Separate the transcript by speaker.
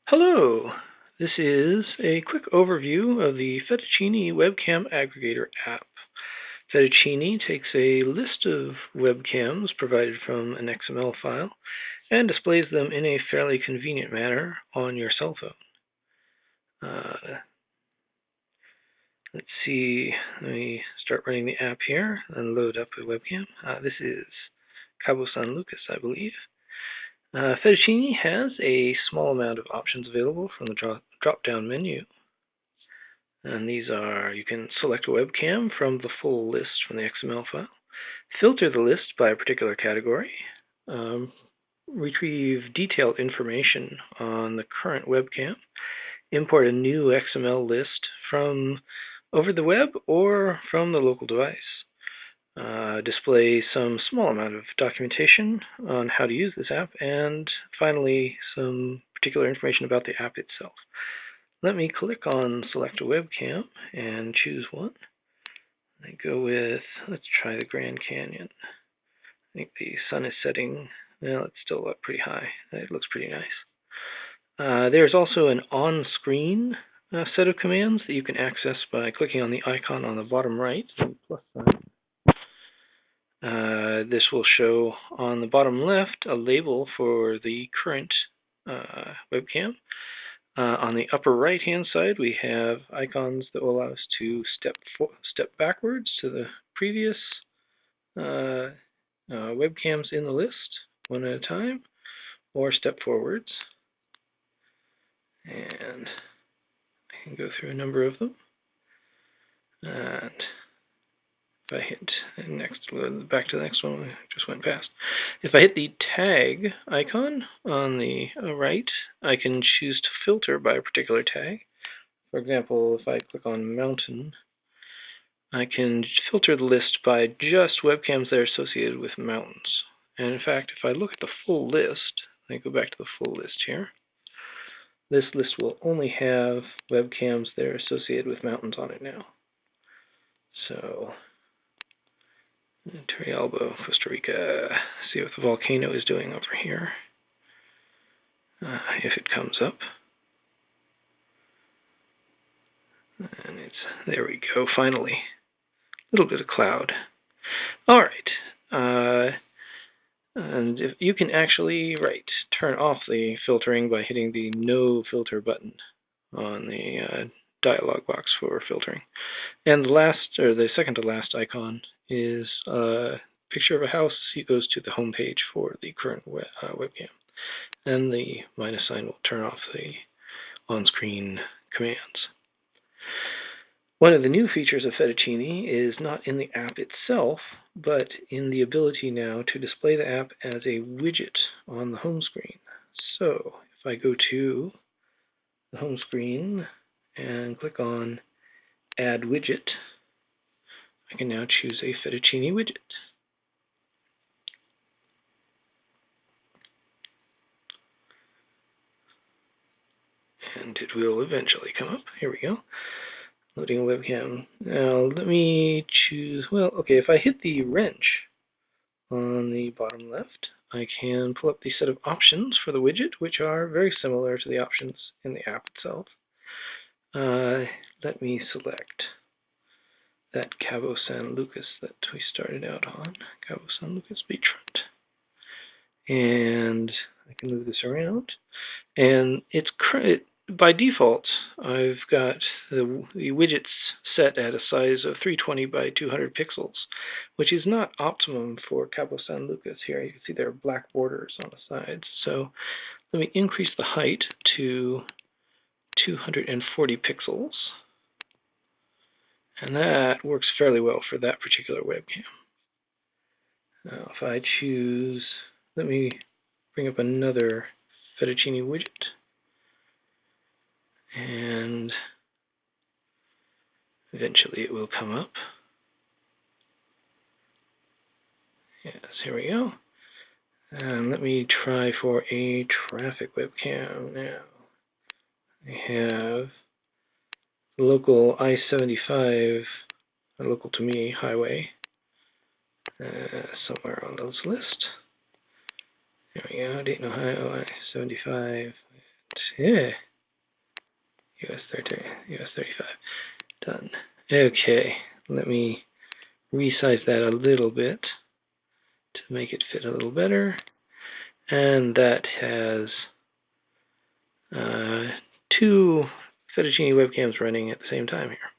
Speaker 1: Hello, this is a quick overview of the Fettuccine Webcam Aggregator app. Fettuccine takes a list of webcams provided from an XML file and displays them in a fairly convenient manner on your cell phone. Let's see, let me start running the app here and load up a webcam. This is Cabo San Lucas, I believe. Fettuccine has a small amount of options available from the drop-down menu. And these are, you can select a webcam from the full list from the XML file, filter the list by a particular category, retrieve detailed information on the current webcam, import a new XML list from over the web or from the local device, display some small amount of documentation on how to use this app, and finally some particular information about the app itself. Let me click on select a webcam and choose one. I go with, let's try the Grand Canyon. I think the sun is setting. Well, it's still up pretty high. It looks pretty nice. There's also an on-screen set of commands that you can access by clicking on the icon on the bottom right, plus sign. This will show on the bottom left a label for the current webcam. On the upper right-hand side, we have icons that will allow us to step backwards to the previous webcams in the list, one at a time, or step forwards. And I can go through a number of them. And if I hit next, back to the next one, I just went past. If I hit the tag icon on the right, I can choose to filter by a particular tag. For example, if I click on mountain, I can filter the list by just webcams that are associated with mountains. And in fact, if I look at the full list, I go back to the full list here, this list will only have webcams that are associated with mountains on it now. So, Turrialba, Costa Rica, see what the volcano is doing over here, if it comes up. And there we go, finally. A little bit of cloud. All right. And if you can actually, turn off the filtering by hitting the No Filter button on the dialog box for filtering. And the second to last icon is a picture of a house. It goes to the home page for the current webcam. And the minus sign will turn off the on-screen commands. One of the new features of Fettuccine is not in the app itself, but in the ability now to display the app as a widget on the home screen. So if I go to the home screen and click on Add Widget, I can now choose a Fettuccine widget. And it will eventually come up. Here we go. Loading a webcam. Now let me choose, if I hit the wrench on the bottom left, I can pull up the set of options for the widget, which are very similar to the options in the app itself. Let me select that Cabo San Lucas that we started out on, Cabo San Lucas beachfront. And I can move this around. And by default, I've got the widgets set at a size of 320 by 200 pixels, which is not optimum for Cabo San Lucas here. You can see there are black borders on the sides. So let me increase the height to 240 pixels. And that works fairly well for that particular webcam. Now if I choose, let me bring up another Fettuccine widget. And eventually it will come up. Yes, here we go. And let me try for a traffic webcam now. I have local I-75, local to me, highway, somewhere on this list. There we go, Dayton, Ohio, I-75. Yeah. US 35. Done. Okay, let me resize that a little bit to make it fit a little better. And that has 2 Fettuccine webcams running at the same time here.